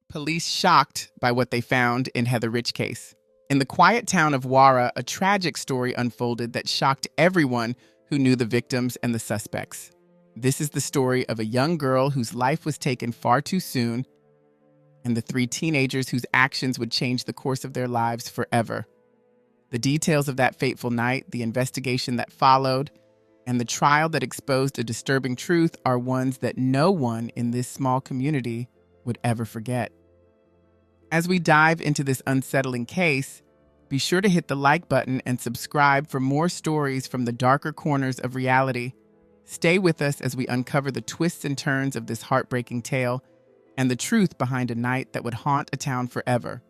Police shocked by what they found in Heather Rich case. In the quiet town of Warra, a tragic story unfolded that shocked everyone who knew the victims and the suspects. This is the story of a young girl whose life was taken far too soon, and the three teenagers whose actions would change the course of their lives forever. The details of that fateful night, the investigation that followed, and the trial that exposed a disturbing truth are ones that no one in this small community would ever forget. As we dive into this unsettling case, be sure to hit the like button and subscribe for more stories from the darker corners of reality. Stay with us as we uncover the twists and turns of this heartbreaking tale and the truth behind a night that would haunt a town forever.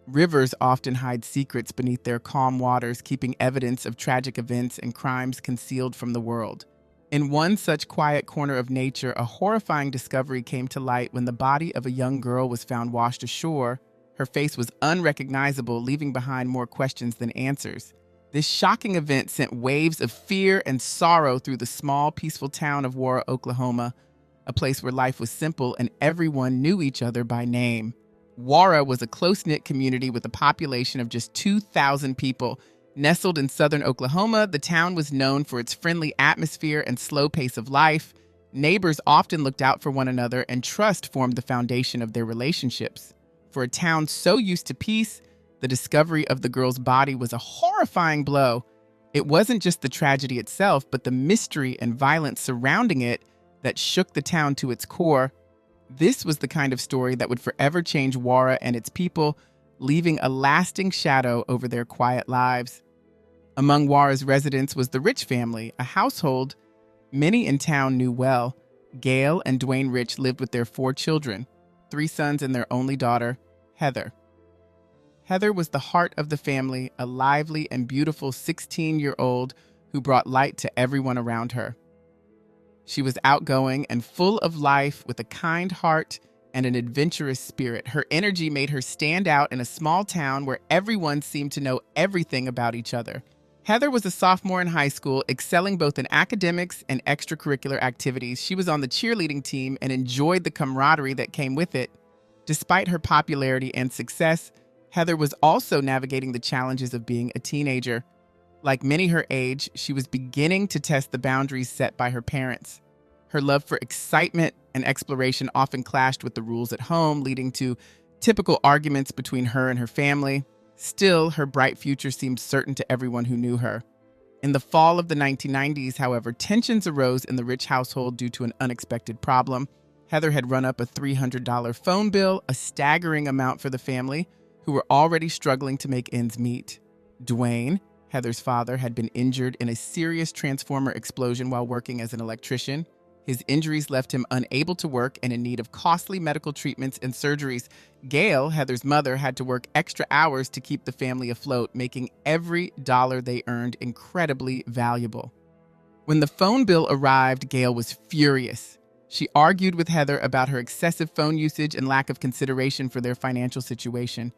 Rivers often hide secrets beneath their calm waters, keeping evidence of tragic events and crimes concealed from the world. In one such quiet corner of nature, a horrifying discovery came to light when the body of a young girl was found washed ashore. Her face was unrecognizable, leaving behind more questions than answers. This shocking event sent waves of fear and sorrow through the small, peaceful town of Warra, Oklahoma, a place where life was simple and everyone knew each other by name. Warra was a close-knit community with a population of just 2,000 people. Nestled in southern Oklahoma, the town was known for its friendly atmosphere and slow pace of life. Neighbors often looked out for one another, and trust formed the foundation of their relationships. For a town so used to peace, the discovery of the girl's body was a horrifying blow. It wasn't just the tragedy itself, but the mystery and violence surrounding it that shook the town to its core. This was the kind of story that would forever change Warra and its people, leaving a lasting shadow over their quiet lives. Among Warra's residents was the Rich family, a household many in town knew well. Gail and Dwayne Rich lived with their 4 children, 3 sons and their only daughter, Heather. Heather was the heart of the family, a lively and beautiful 16-year-old who brought light to everyone around her. She was outgoing and full of life, with a kind heart and an adventurous spirit. Her energy made her stand out in a small town where everyone seemed to know everything about each other. Heather was a sophomore in high school, excelling both in academics and extracurricular activities. She was on the cheerleading team and enjoyed the camaraderie that came with it. Despite her popularity and success, Heather was also navigating the challenges of being a teenager. Like many her age, she was beginning to test the boundaries set by her parents. Her love for excitement and exploration often clashed with the rules at home, leading to typical arguments between her and her family. Still, her bright future seemed certain to everyone who knew her. In the fall of the 1990s, however, tensions arose in the Rich household due to an unexpected problem. Heather had run up a $300 phone bill, a staggering amount for the family, who were already struggling to make ends meet. Dwayne, Heather's father, had been injured in a serious transformer explosion while working as an electrician. His injuries left him unable to work and in need of costly medical treatments and surgeries. Gail, Heather's mother, had to work extra hours to keep the family afloat, making every dollar they earned incredibly valuable. When the phone bill arrived, Gail was furious. She argued with Heather about her excessive phone usage and lack of consideration for their financial situation.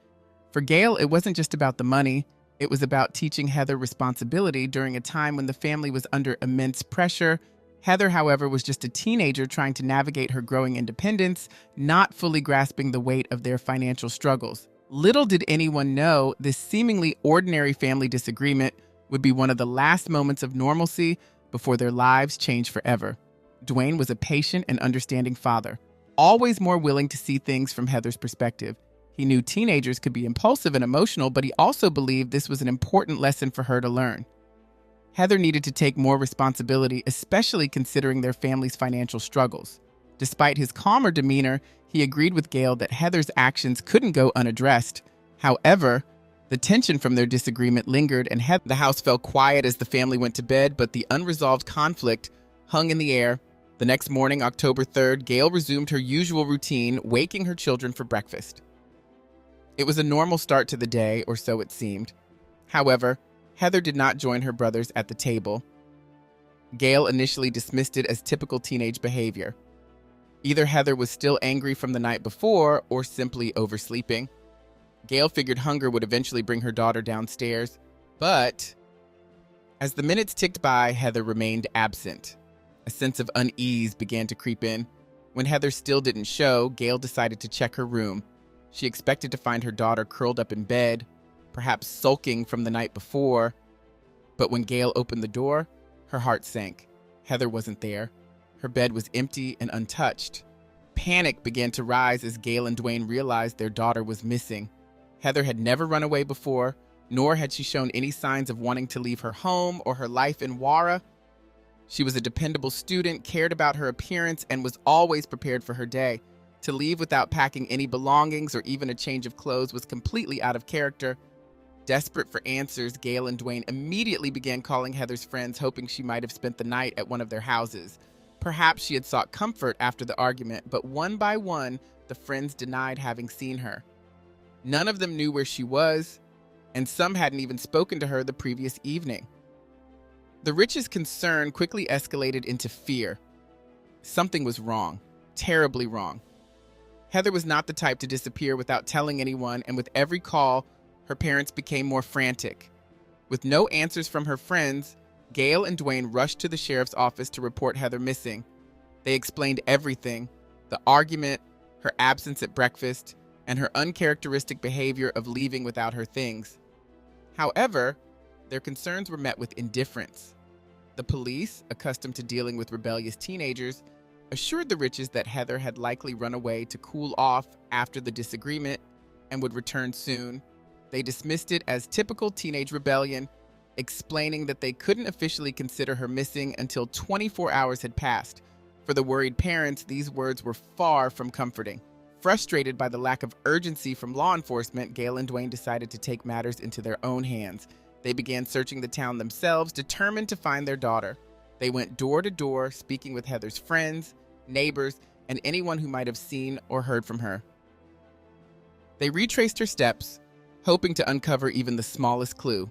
For Gail, it wasn't just about the money. It was about teaching Heather responsibility during a time when the family was under immense pressure. Heather, however, was just a teenager trying to navigate her growing independence, not fully grasping the weight of their financial struggles. Little did anyone know this seemingly ordinary family disagreement would be one of the last moments of normalcy before their lives changed forever. Dwayne was a patient and understanding father, always more willing to see things from Heather's perspective. He knew teenagers could be impulsive and emotional, but he also believed this was an important lesson for her to learn. Heather needed to take more responsibility, especially considering their family's financial struggles. Despite his calmer demeanor, he agreed with Gail that Heather's actions couldn't go unaddressed. However, the tension from their disagreement lingered, and the house fell quiet as the family went to bed, but the unresolved conflict hung in the air. The next morning, October 3rd, Gail resumed her usual routine, waking her children for breakfast. It was a normal start to the day, or so it seemed. However, Heather did not join her brothers at the table. Gail initially dismissed it as typical teenage behavior. Either Heather was still angry from the night before or simply oversleeping. Gail figured hunger would eventually bring her daughter downstairs, but as the minutes ticked by, Heather remained absent. A sense of unease began to creep in. When Heather still didn't show, Gail decided to check her room. She expected to find her daughter curled up in bed, perhaps sulking from the night before. But when Gail opened the door, her heart sank. Heather wasn't there. Her bed was empty and untouched. Panic began to rise as Gail and Dwayne realized their daughter was missing. Heather had never run away before, nor had she shown any signs of wanting to leave her home or her life in Wara. She was a dependable student, cared about her appearance, and was always prepared for her day. To leave without packing any belongings or even a change of clothes was completely out of character. Desperate for answers, Gail and Dwayne immediately began calling Heather's friends, hoping she might have spent the night at one of their houses. Perhaps she had sought comfort after the argument, but one by one, the friends denied having seen her. None of them knew where she was, and some hadn't even spoken to her the previous evening. The Riches' concern quickly escalated into fear. Something was wrong, terribly wrong. Heather was not the type to disappear without telling anyone, and with every call, her parents became more frantic. With no answers from her friends, Gail and Dwayne rushed to the sheriff's office to report Heather missing. They explained everything: the argument, her absence at breakfast, and her uncharacteristic behavior of leaving without her things. However, their concerns were met with indifference. The police, accustomed to dealing with rebellious teenagers, assured the Riches that Heather had likely run away to cool off after the disagreement and would return soon. They dismissed it as typical teenage rebellion, explaining that they couldn't officially consider her missing until 24 hours had passed. For the worried parents, these words were far from comforting. Frustrated by the lack of urgency from law enforcement, Gail and Dwayne decided to take matters into their own hands. They began searching the town themselves, determined to find their daughter. They went door to door, speaking with Heather's friends, neighbors, and anyone who might have seen or heard from her. They retraced her steps, hoping to uncover even the smallest clue.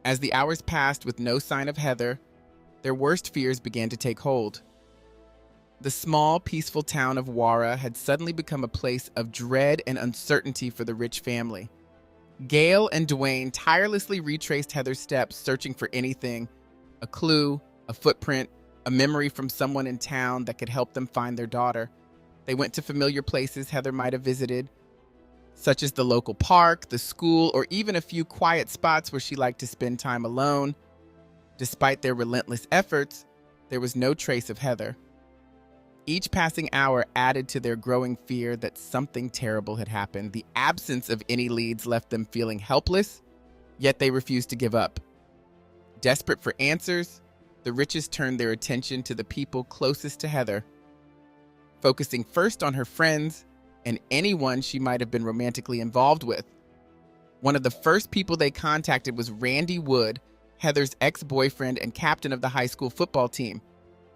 As the hours passed with no sign of Heather, their worst fears began to take hold. The small, peaceful town of Wara had suddenly become a place of dread and uncertainty for the Rich family. Gail and Dwayne tirelessly retraced Heather's steps, searching for anything: a clue, a footprint, a memory from someone in town that could help them find their daughter. They went to familiar places Heather might have visited, such as the local park, the school, or even a few quiet spots where she liked to spend time alone. Despite their relentless efforts, there was no trace of Heather. Each passing hour added to their growing fear that something terrible had happened. The absence of any leads left them feeling helpless, yet they refused to give up. Desperate for answers, the Riches turned their attention to the people closest to Heather, focusing first on her friends and anyone she might have been romantically involved with. One of the first people they contacted was Randy Wood, Heather's ex-boyfriend and captain of the high school football team.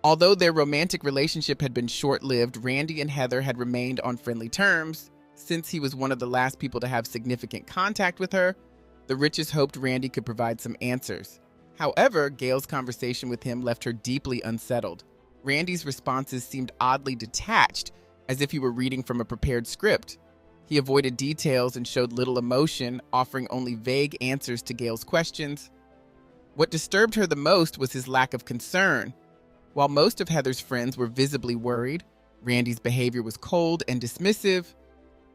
Although their romantic relationship had been short-lived, Randy and Heather had remained on friendly terms. Since he was one of the last people to have significant contact with her, the Riches hoped Randy could provide some answers. However, Gail's conversation with him left her deeply unsettled. Randy's responses seemed oddly detached, as if he were reading from a prepared script. He avoided details and showed little emotion, offering only vague answers to Gail's questions. What disturbed her the most was his lack of concern. While most of Heather's friends were visibly worried, Randy's behavior was cold and dismissive.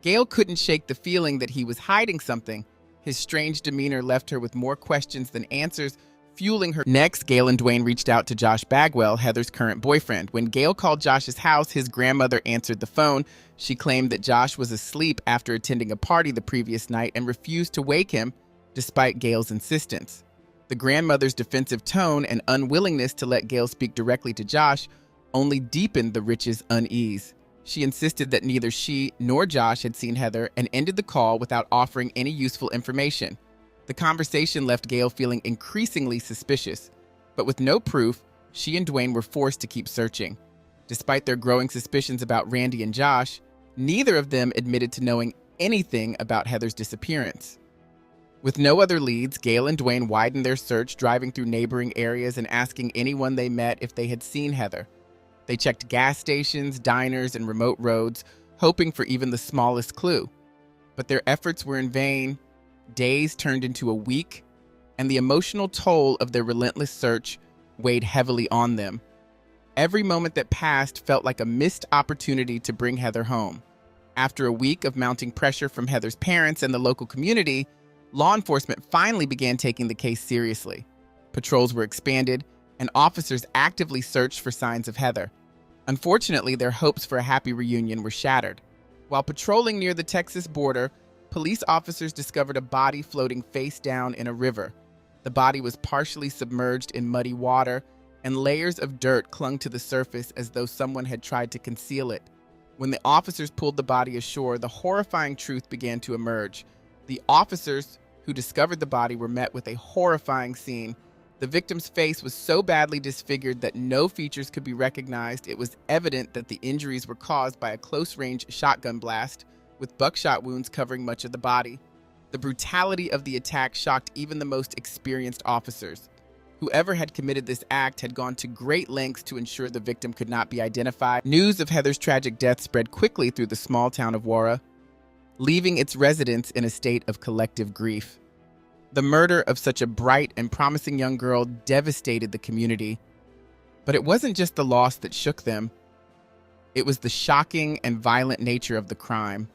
Gail couldn't shake the feeling that he was hiding something. His strange demeanor left her with more questions than answers, fueling her. Next, Gail and Dwayne reached out to Josh Bagwell, Heather's current boyfriend. When Gail called Josh's house, his grandmother answered the phone. She claimed that Josh was asleep after attending a party the previous night and refused to wake him, despite Gail's insistence. The grandmother's defensive tone and unwillingness to let Gail speak directly to Josh only deepened the Riches' unease. She insisted that neither she nor Josh had seen Heather and ended the call without offering any useful information. The conversation left Gail feeling increasingly suspicious, but with no proof, she and Dwayne were forced to keep searching. Despite their growing suspicions about Randy and Josh, neither of them admitted to knowing anything about Heather's disappearance. With no other leads, Gail and Dwayne widened their search, driving through neighboring areas and asking anyone they met if they had seen Heather. They checked gas stations, diners, and remote roads, hoping for even the smallest clue. But their efforts were in vain. Days turned into a week, and the emotional toll of their relentless search weighed heavily on them. Every moment that passed felt like a missed opportunity to bring Heather home. After a week of mounting pressure from Heather's parents and the local community, law enforcement finally began taking the case seriously. Patrols were expanded, and officers actively searched for signs of Heather. Unfortunately, their hopes for a happy reunion were shattered. While patrolling near the Texas border, police officers discovered a body floating face down in a river. The body was partially submerged in muddy water, and layers of dirt clung to the surface as though someone had tried to conceal it. When the officers pulled the body ashore, the horrifying truth began to emerge. The officers who discovered the body were met with a horrifying scene. The victim's face was so badly disfigured that no features could be recognized. It was evident that the injuries were caused by a close-range shotgun blast, with buckshot wounds covering much of the body. The brutality of the attack shocked even the most experienced officers. Whoever had committed this act had gone to great lengths to ensure the victim could not be identified. News of Heather's tragic death spread quickly through the small town of Warra, leaving its residents in a state of collective grief. The murder of such a bright and promising young girl devastated the community. But it wasn't just the loss that shook them. It was the shocking and violent nature of the crime.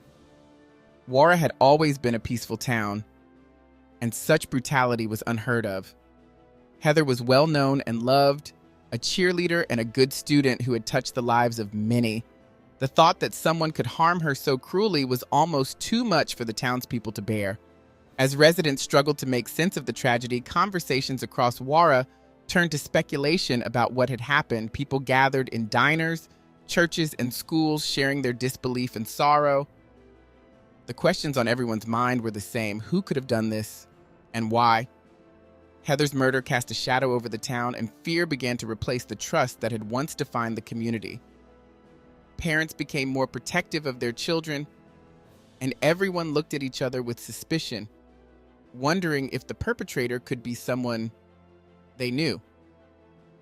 Warra had always been a peaceful town, and such brutality was unheard of. Heather was well known and loved, a cheerleader and a good student who had touched the lives of many. The thought that someone could harm her so cruelly was almost too much for the townspeople to bear. As residents struggled to make sense of the tragedy, conversations across Warra turned to speculation about what had happened. People gathered in diners, churches, and schools, sharing their disbelief and sorrow. The questions on everyone's mind were the same. Who could have done this, and why? Heather's murder cast a shadow over the town, and fear began to replace the trust that had once defined the community. Parents became more protective of their children, and everyone looked at each other with suspicion, wondering if the perpetrator could be someone they knew.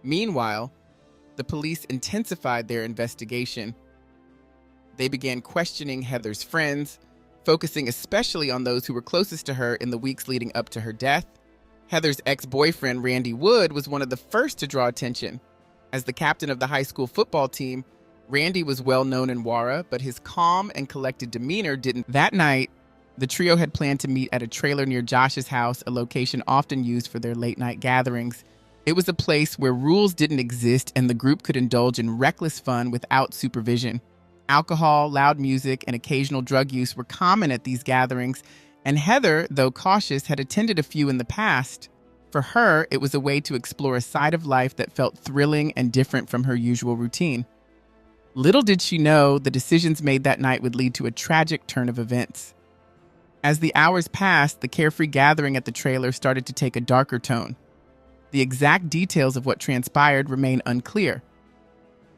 Meanwhile, the police intensified their investigation. They began questioning Heather's friends, focusing especially on those who were closest to her in the weeks leading up to her death. Heather's ex-boyfriend, Randy Wood, was one of the first to draw attention. As the captain of the high school football team, Randy was well known in Warra, but his calm and collected demeanor didn't. That night, the trio had planned to meet at a trailer near Josh's house, a location often used for their late-night gatherings. It was a place where rules didn't exist and the group could indulge in reckless fun without supervision. Alcohol, loud music, and occasional drug use were common at these gatherings, and Heather, though cautious, had attended a few in the past. For her, it was a way to explore a side of life that felt thrilling and different from her usual routine. Little did she know the decisions made that night would lead to a tragic turn of events. As the hours passed, the carefree gathering at the trailer started to take a darker tone. The exact details of what transpired remain unclear,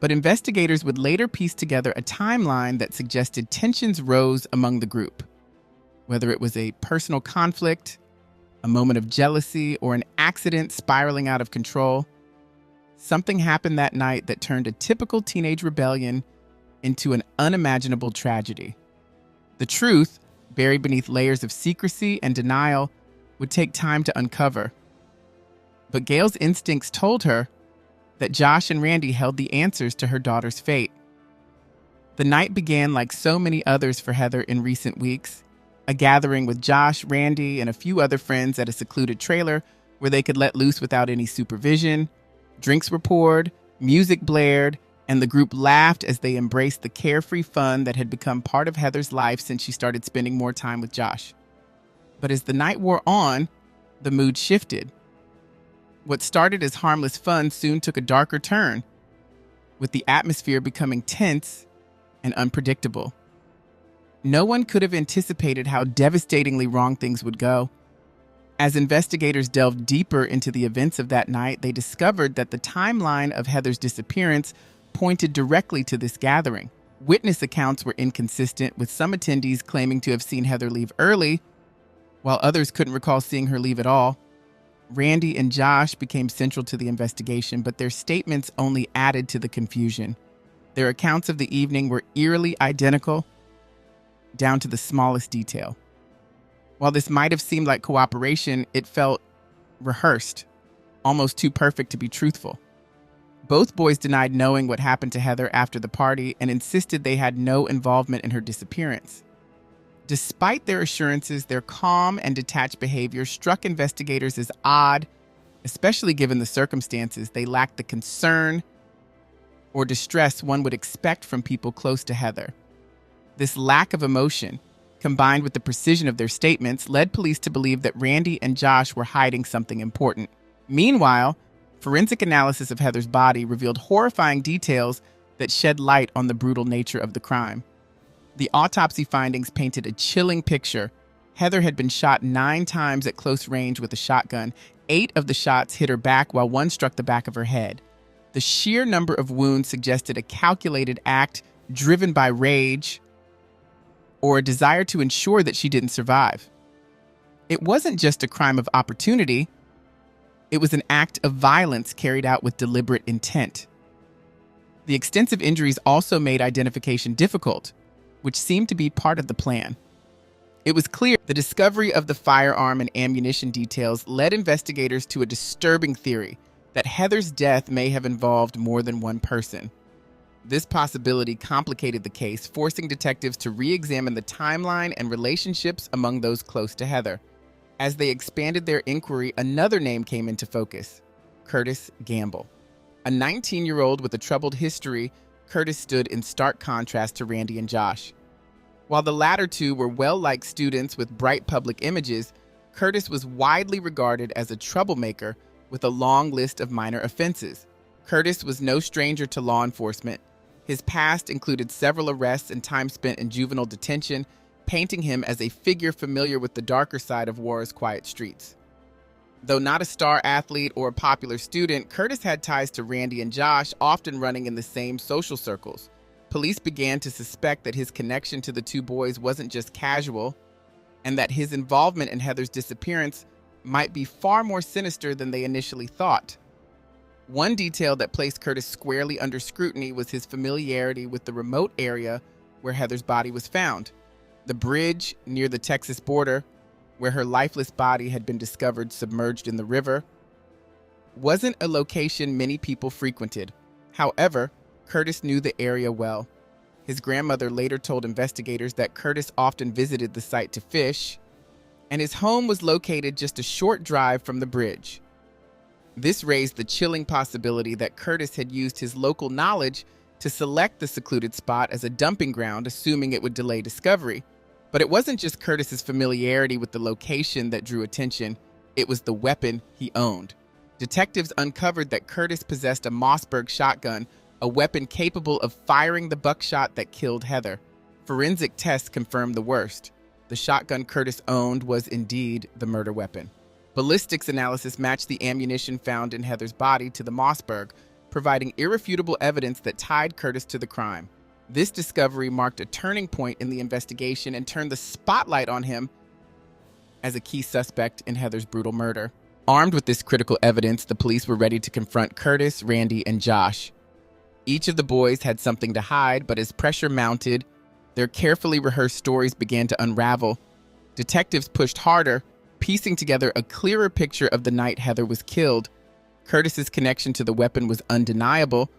but investigators would later piece together a timeline that suggested tensions rose among the group. Whether it was a personal conflict, a moment of jealousy, or an accident spiraling out of control, something happened that night that turned a typical teenage rebellion into an unimaginable tragedy. The truth, buried beneath layers of secrecy and denial, would take time to uncover. But Gail's instincts told her that Josh and Randy held the answers to her daughter's fate. The night began like so many others for Heather in recent weeks. A gathering with Josh, Randy, and a few other friends at a secluded trailer where they could let loose without any supervision. Drinks were poured, music blared, and the group laughed as they embraced the carefree fun that had become part of Heather's life since she started spending more time with Josh. But as the night wore on, the mood shifted. What started as harmless fun soon took a darker turn, with the atmosphere becoming tense and unpredictable. No one could have anticipated how devastatingly wrong things would go. As investigators delved deeper into the events of that night, they discovered that the timeline of Heather's disappearance pointed directly to this gathering. Witness accounts were inconsistent, with some attendees claiming to have seen Heather leave early, while others couldn't recall seeing her leave at all. Randy and Josh became central to the investigation, but their statements only added to the confusion. Their accounts of the evening were eerily identical, down to the smallest detail. While this might have seemed like cooperation, it felt rehearsed, almost too perfect to be truthful. Both boys denied knowing what happened to Heather after the party and insisted they had no involvement in her disappearance. Despite their assurances, their calm and detached behavior struck investigators as odd, especially given the circumstances. They lacked the concern or distress one would expect from people close to Heather. This lack of emotion, combined with the precision of their statements, led police to believe that Randy and Josh were hiding something important. Meanwhile, forensic analysis of Heather's body revealed horrifying details that shed light on the brutal nature of the crime. The autopsy findings painted a chilling picture. Heather had been shot 9 times at close range with a shotgun. 8 of the shots hit her back, while 1 struck the back of her head. The sheer number of wounds suggested a calculated act driven by rage or a desire to ensure that she didn't survive. It wasn't just a crime of opportunity. It was an act of violence carried out with deliberate intent. The extensive injuries also made identification difficult, which seemed to be part of the plan. It was clear the discovery of the firearm and ammunition details led investigators to a disturbing theory that Heather's death may have involved more than one person. This possibility complicated the case, forcing detectives to re-examine the timeline and relationships among those close to Heather. As they expanded their inquiry, another name came into focus: Curtis Gamble. A 19-year-old with a troubled history, Curtis stood in stark contrast to Randy and Josh. While the latter two were well-liked students with bright public images, Curtis was widely regarded as a troublemaker with a long list of minor offenses. Curtis was no stranger to law enforcement. His past included several arrests and time spent in juvenile detention, painting him as a figure familiar with the darker side of Warra's quiet streets. Though not a star athlete or a popular student, Curtis had ties to Randy and Josh, often running in the same social circles. Police began to suspect that his connection to the two boys wasn't just casual, and that his involvement in Heather's disappearance might be far more sinister than they initially thought. One detail that placed Curtis squarely under scrutiny was his familiarity with the remote area where Heather's body was found. The bridge near the Texas border, where her lifeless body had been discovered submerged in the river, wasn't a location many people frequented. However, Curtis knew the area well. His grandmother later told investigators that Curtis often visited the site to fish, and his home was located just a short drive from the bridge. This raised the chilling possibility that Curtis had used his local knowledge to select the secluded spot as a dumping ground, assuming it would delay discovery. But it wasn't just Curtis's familiarity with the location that drew attention, it was the weapon he owned. Detectives uncovered that Curtis possessed a Mossberg shotgun, a weapon capable of firing the buckshot that killed Heather. Forensic tests confirmed the worst. The shotgun Curtis owned was indeed the murder weapon. Ballistics analysis matched the ammunition found in Heather's body to the Mossberg, providing irrefutable evidence that tied Curtis to the crime. This discovery marked a turning point in the investigation and turned the spotlight on him as a key suspect in Heather's brutal murder. Armed with this critical evidence, the police were ready to confront Curtis, Randy, and Josh. Each of the boys had something to hide, but as pressure mounted, their carefully rehearsed stories began to unravel. Detectives pushed harder, piecing together a clearer picture of the night Heather was killed. Curtis's connection to the weapon was undeniable,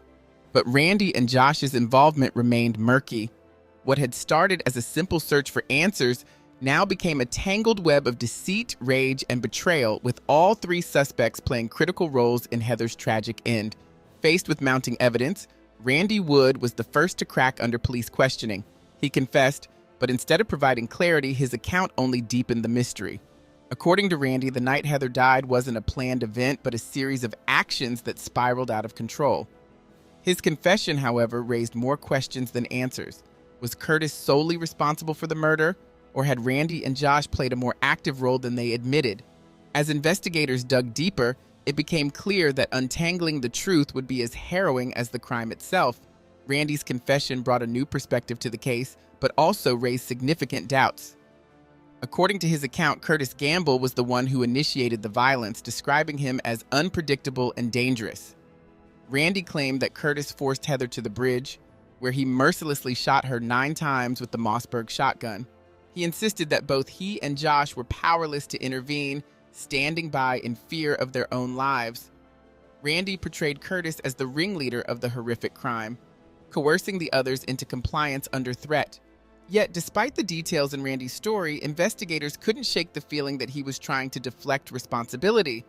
but Randy and Josh's involvement remained murky. What had started as a simple search for answers now became a tangled web of deceit, rage, and betrayal, with all 3 suspects playing critical roles in Heather's tragic end. Faced with mounting evidence, Randy Wood was the first to crack under police questioning. He confessed, but instead of providing clarity, his account only deepened the mystery. According to Randy, the night Heather died wasn't a planned event, but a series of actions that spiraled out of control. His confession, however, raised more questions than answers. Was Curtis solely responsible for the murder, or had Randy and Josh played a more active role than they admitted? As investigators dug deeper, it became clear that untangling the truth would be as harrowing as the crime itself. Randy's confession brought a new perspective to the case, but also raised significant doubts. According to his account, Curtis Gamble was the one who initiated the violence, describing him as unpredictable and dangerous. Randy claimed that Curtis forced Heather to the bridge, where he mercilessly shot her 9 times with the Mossberg shotgun. He insisted that both he and Josh were powerless to intervene, standing by in fear of their own lives. Randy portrayed Curtis as the ringleader of the horrific crime, coercing the others into compliance under threat. Yet, despite the details in Randy's story, investigators couldn't shake the feeling that he was trying to deflect responsibility.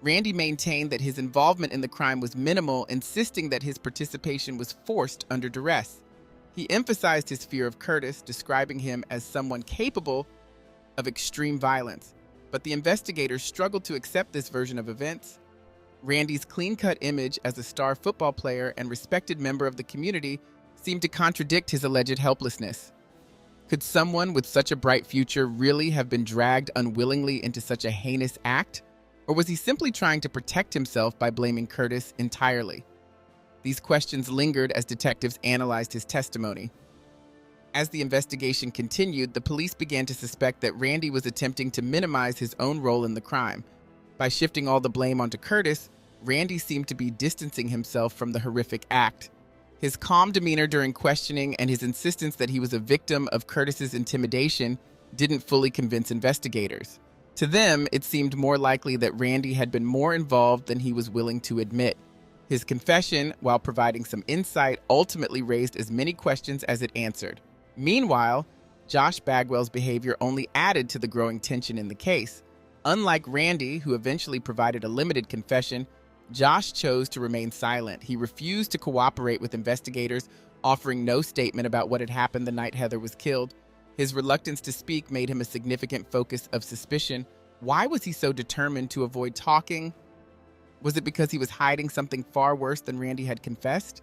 Randy maintained that his involvement in the crime was minimal, insisting that his participation was forced under duress. He emphasized his fear of Curtis, describing him as someone capable of extreme violence. But the investigators struggled to accept this version of events. Randy's clean-cut image as a star football player and respected member of the community seemed to contradict his alleged helplessness. Could someone with such a bright future really have been dragged unwillingly into such a heinous act? Or was he simply trying to protect himself by blaming Curtis entirely? These questions lingered as detectives analyzed his testimony. As the investigation continued, the police began to suspect that Randy was attempting to minimize his own role in the crime. By shifting all the blame onto Curtis, Randy seemed to be distancing himself from the horrific act. His calm demeanor during questioning and his insistence that he was a victim of Curtis's intimidation didn't fully convince investigators. To them, it seemed more likely that Randy had been more involved than he was willing to admit. His confession, while providing some insight, ultimately raised as many questions as it answered. Meanwhile, Josh Bagwell's behavior only added to the growing tension in the case. Unlike Randy, who eventually provided a limited confession, Josh chose to remain silent. He refused to cooperate with investigators, offering no statement about what had happened the night Heather was killed. His reluctance to speak made him a significant focus of suspicion. Why was he so determined to avoid talking? Was it because he was hiding something far worse than Randy had confessed?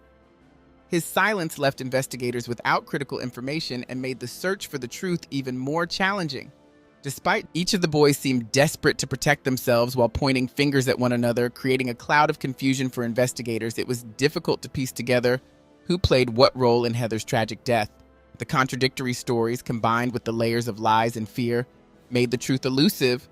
His silence left investigators without critical information and made the search for the truth even more challenging. Despite each of the boys seemed desperate to protect themselves while pointing fingers at one another, creating a cloud of confusion for investigators, it was difficult to piece together who played what role in Heather's tragic death. The contradictory stories, combined with the layers of lies and fear, made the truth elusive.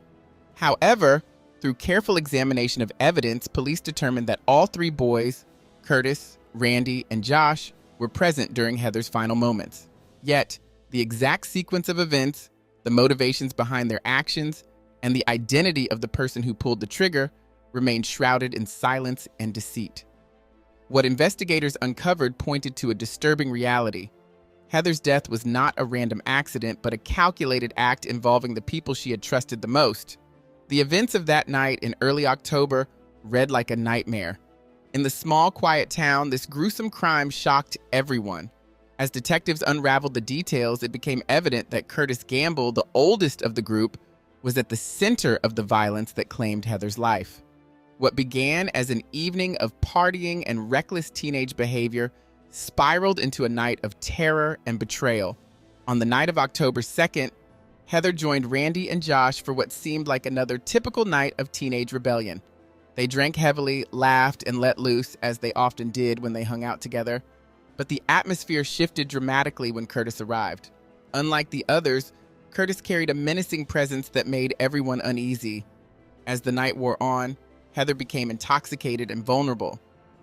However, through careful examination of evidence, police determined that all three boys, Curtis, Randy, and Josh, were present during Heather's final moments. Yet, the exact sequence of events, the motivations behind their actions, and the identity of the person who pulled the trigger remained shrouded in silence and deceit. What investigators uncovered pointed to a disturbing reality. Heather's death was not a random accident, but a calculated act involving the people she had trusted the most. The events of that night in early October read like a nightmare. In the small, quiet town, this gruesome crime shocked everyone. As detectives unraveled the details, it became evident that Curtis Gamble, the oldest of the group, was at the center of the violence that claimed Heather's life. What began as an evening of partying and reckless teenage behavior spiraled into a night of terror and betrayal. On the night of October 2nd, Heather joined Randy and Josh for what seemed like another typical night of teenage rebellion. They drank heavily, laughed, and let loose, as they often did when they hung out together. But the atmosphere shifted dramatically when Curtis arrived. Unlike the others, Curtis carried a menacing presence that made everyone uneasy. As the night wore on, Heather became intoxicated and vulnerable.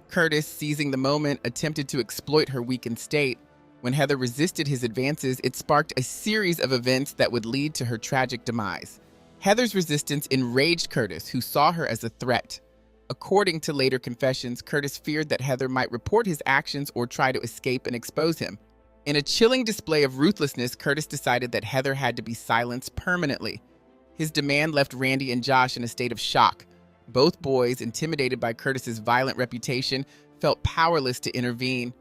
Curtis, seizing the moment, attempted to exploit her weakened state. When Heather resisted his advances, it sparked a series of events that would lead to her tragic demise. Heather's resistance enraged Curtis, who saw her as a threat. According to later confessions, Curtis feared that Heather might report his actions or try to escape and expose him. In a chilling display of ruthlessness, Curtis decided that Heather had to be silenced permanently. His demand left Randy and Josh in a state of shock. Both boys, intimidated by Curtis's violent reputation, felt powerless to intervene.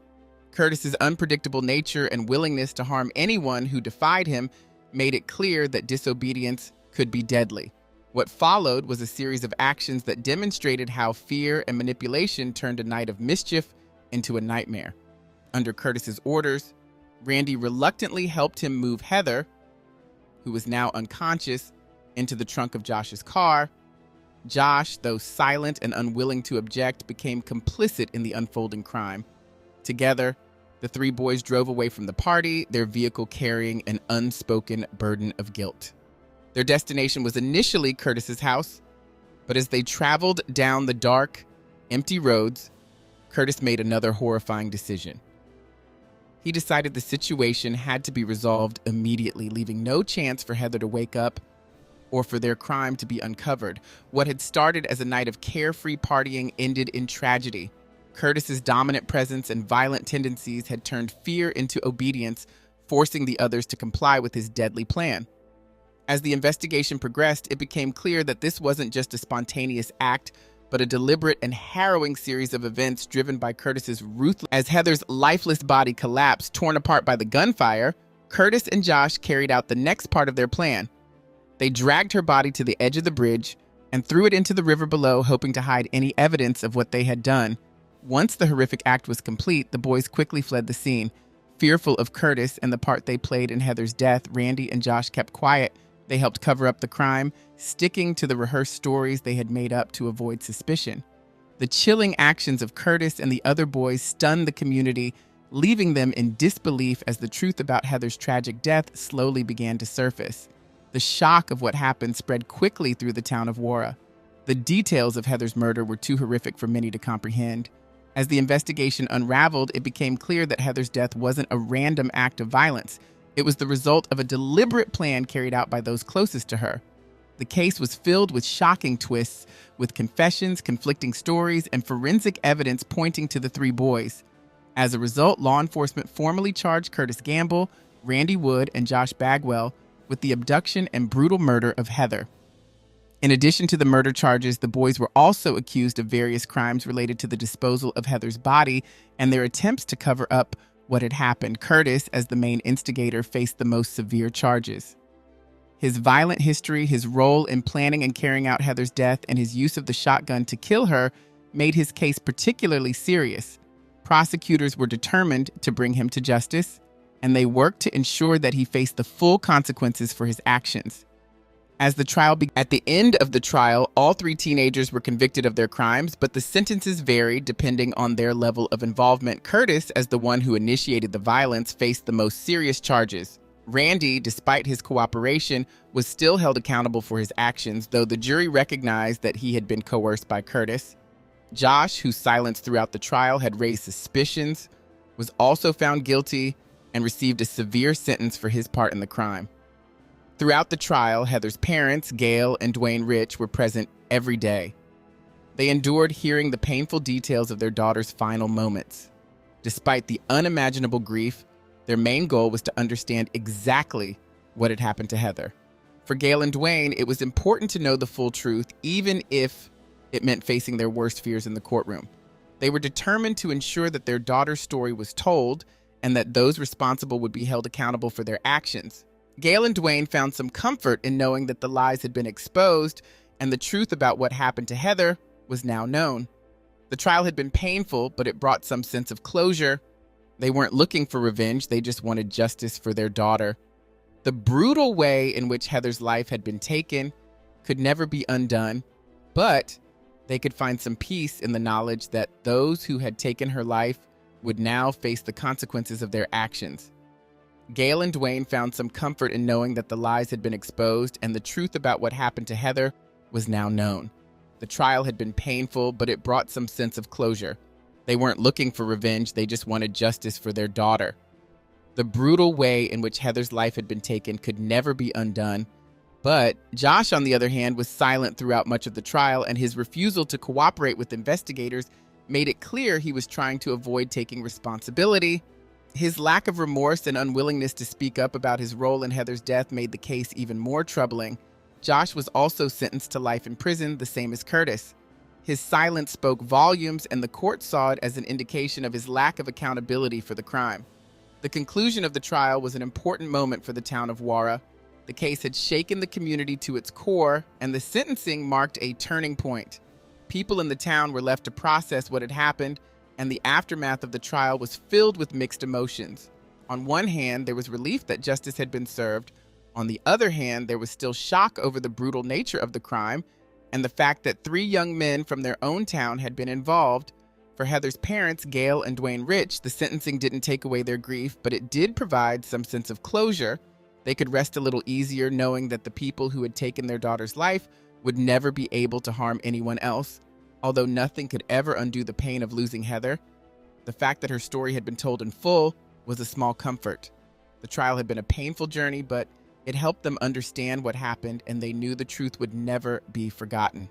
Curtis's unpredictable nature and willingness to harm anyone who defied him made it clear that disobedience could be deadly. What followed was a series of actions that demonstrated how fear and manipulation turned a night of mischief into a nightmare. Under Curtis's orders, Randy reluctantly helped him move Heather, who was now unconscious, into the trunk of Josh's car. Josh, though silent and unwilling to object, became complicit in the unfolding crime. Together, the three boys drove away from the party, their vehicle carrying an unspoken burden of guilt. Their destination was initially Curtis's house, but as they traveled down the dark, empty roads, Curtis made another horrifying decision. He decided the situation had to be resolved immediately, leaving no chance for Heather to wake up or for their crime to be uncovered. What had started as a night of carefree partying ended in tragedy. Curtis's dominant presence and violent tendencies had turned fear into obedience, forcing the others to comply with his deadly plan. As the investigation progressed, it became clear that this wasn't just a spontaneous act, but a deliberate and harrowing series of events driven by Curtis's ruthless. As Heather's lifeless body collapsed, torn apart by the gunfire, Curtis and Josh carried out the next part of their plan. They dragged her body to the edge of the bridge and threw it into the river below, hoping to hide any evidence of what they had done. Once the horrific act was complete, the boys quickly fled the scene. Fearful of Curtis and the part they played in Heather's death, Randy and Josh kept quiet. They helped cover up the crime, sticking to the rehearsed stories they had made up to avoid suspicion. The chilling actions of Curtis and the other boys stunned the community, leaving them in disbelief as the truth about Heather's tragic death slowly began to surface. The shock of what happened spread quickly through the town of Wara. The details of Heather's murder were too horrific for many to comprehend. As the investigation unraveled, it became clear that Heather's death wasn't a random act of violence. It was the result of a deliberate plan carried out by those closest to her. The case was filled with shocking twists, with confessions, conflicting stories, and forensic evidence pointing to the three boys. As a result, law enforcement formally charged Curtis Gamble, Randy Wood, and Josh Bagwell with the abduction and brutal murder of Heather. In addition to the murder charges, the boys were also accused of various crimes related to the disposal of Heather's body and their attempts to cover up what had happened. Curtis, as the main instigator, faced the most severe charges. His violent history, his role in planning and carrying out Heather's death, and his use of the shotgun to kill her made his case particularly serious. Prosecutors were determined to bring him to justice, and they worked to ensure that he faced the full consequences for his actions. At the end of the trial, all three teenagers were convicted of their crimes, but the sentences varied depending on their level of involvement. Curtis, as the one who initiated the violence, faced the most serious charges. Randy, despite his cooperation, was still held accountable for his actions, though the jury recognized that he had been coerced by Curtis. Josh, whose silence throughout the trial had raised suspicions, was also found guilty and received a severe sentence for his part in the crime. Throughout the trial, Heather's parents, Gail and Dwayne Rich, were present every day. They endured hearing the painful details of their daughter's final moments. Despite the unimaginable grief, their main goal was to understand exactly what had happened to Heather. For Gail and Dwayne, it was important to know the full truth, even if it meant facing their worst fears in the courtroom. They were determined to ensure that their daughter's story was told and that those responsible would be held accountable for their actions. Gail and Dwayne found some comfort in knowing that the lies had been exposed and the truth about what happened to Heather was now known. The trial had been painful, but it brought some sense of closure. They weren't looking for revenge, they just wanted justice for their daughter. The brutal way in which Heather's life had been taken could never be undone, but they could find some peace in the knowledge that those who had taken her life would now face the consequences of their actions. Gail and Dwayne found some comfort in knowing that the lies had been exposed and the truth about what happened to Heather was now known. The trial had been painful, but it brought some sense of closure. They weren't looking for revenge, they just wanted justice for their daughter. The brutal way in which Heather's life had been taken could never be undone, but Josh, on the other hand, was silent throughout much of the trial, and his refusal to cooperate with investigators made it clear he was trying to avoid taking responsibility. His lack of remorse and unwillingness to speak up about his role in Heather's death made the case even more troubling. Josh was also sentenced to life in prison, the same as Curtis. His silence spoke volumes, and the court saw it as an indication of his lack of accountability for the crime. The conclusion of the trial was an important moment for the town of Wara. The case had shaken the community to its core, and the sentencing marked a turning point. People in the town were left to process what had happened, and the aftermath of the trial was filled with mixed emotions. On one hand, there was relief that justice had been served. On the other hand, there was still shock over the brutal nature of the crime and the fact that three young men from their own town had been involved. For Heather's parents, Gail and Dwayne Rich, the sentencing didn't take away their grief, but it did provide some sense of closure. They could rest a little easier knowing that the people who had taken their daughter's life would never be able to harm anyone else. Although nothing could ever undo the pain of losing Heather, the fact that her story had been told in full was a small comfort. The trial had been a painful journey, but It helped them understand what happened, and they knew the truth would never be forgotten.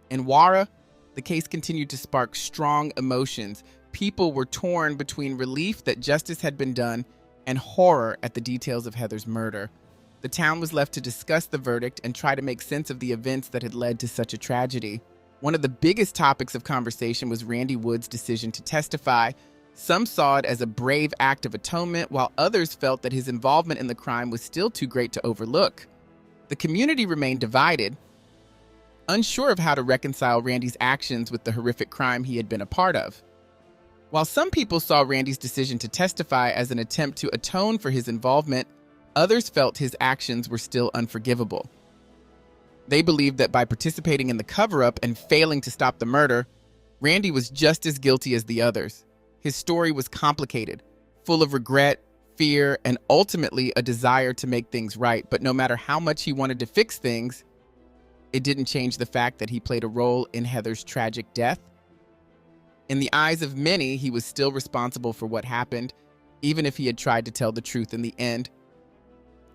In Warra, the case continued to spark strong emotions. People were torn between relief that justice had been done and horror at the details of Heather's murder. The town was left to discuss the verdict and try to make sense of the events that had led to such a tragedy. One of the biggest topics of conversation was Randy Wood's decision to testify. Some saw it as a brave act of atonement, while others felt that his involvement in the crime was still too great to overlook. The community remained divided, unsure of how to reconcile Randy's actions with the horrific crime he had been a part of. While some people saw Randy's decision to testify as an attempt to atone for his involvement, others felt his actions were still unforgivable. They believed that by participating in the cover-up and failing to stop the murder, Randy was just as guilty as the others. His story was complicated, full of regret, fear, and ultimately a desire to make things right. But no matter how much he wanted to fix things, it didn't change the fact that he played a role in Heather's tragic death. In the eyes of many, he was still responsible for what happened, even if he had tried to tell the truth in the end.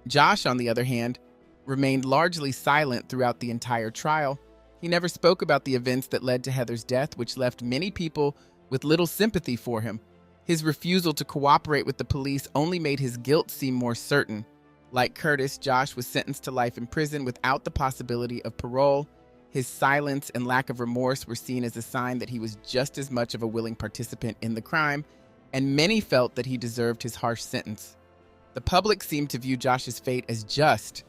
Josh, on the other hand, remained largely silent throughout the entire trial. He never spoke about the events that led to Heather's death, which left many people with little sympathy for him. His refusal to cooperate with the police only made his guilt seem more certain. Like Curtis, Josh was sentenced to life in prison without the possibility of parole. His silence and lack of remorse were seen as a sign that he was just as much of a willing participant in the crime, and many felt that he deserved his harsh sentence. The public seemed to view Josh's fate as just.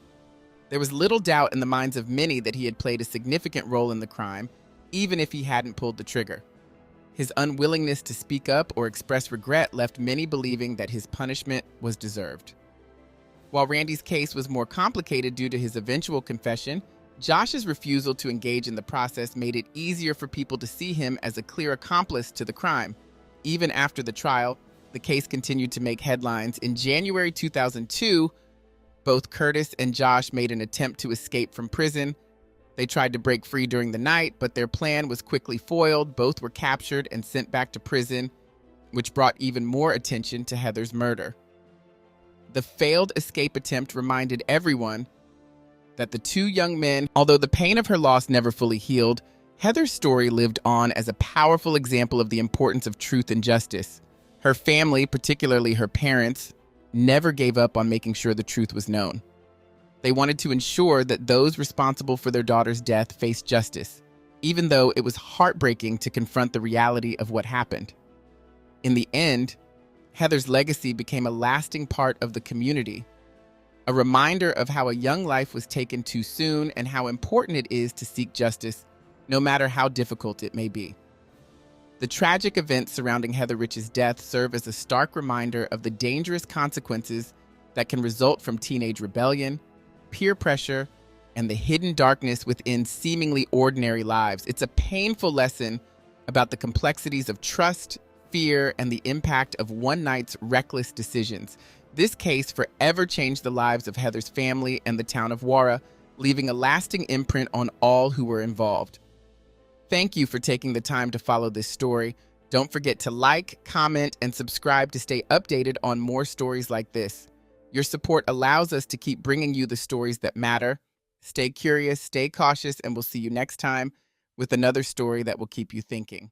There was little doubt in the minds of many that he had played a significant role in the crime, even if he hadn't pulled the trigger. His unwillingness to speak up or express regret left many believing that his punishment was deserved. While Randy's case was more complicated due to his eventual confession, Josh's refusal to engage in the process made it easier for people to see him as a clear accomplice to the crime. Even after the trial, the case continued to make headlines. In January 2002, both Curtis and Josh made an attempt to escape from prison. They tried to break free during the night, but their plan was quickly foiled. Both were captured and sent back to prison, which brought even more attention to Heather's murder. The failed escape attempt reminded everyone that the two young men, although the pain of her loss never fully healed, Heather's story lived on as a powerful example of the importance of truth and justice. Her family, particularly her parents, never gave up on making sure the truth was known. They wanted to ensure that those responsible for their daughter's death faced justice, even though it was heartbreaking to confront the reality of what happened. In the end, Heather's legacy became a lasting part of the community, a reminder of how a young life was taken too soon and how important it is to seek justice, no matter how difficult it may be. The tragic events surrounding Heather Rich's death serve as a stark reminder of the dangerous consequences that can result from teenage rebellion, peer pressure, and the hidden darkness within seemingly ordinary lives. It's a painful lesson about the complexities of trust, fear, and the impact of one night's reckless decisions. This case forever changed the lives of Heather's family and the town of Warra, leaving a lasting imprint on all who were involved. Thank you for taking the time to follow this story. Don't forget to like, comment, and subscribe to stay updated on more stories like this. Your support allows us to keep bringing you the stories that matter. Stay curious, stay cautious, and we'll see you next time with another story that will keep you thinking.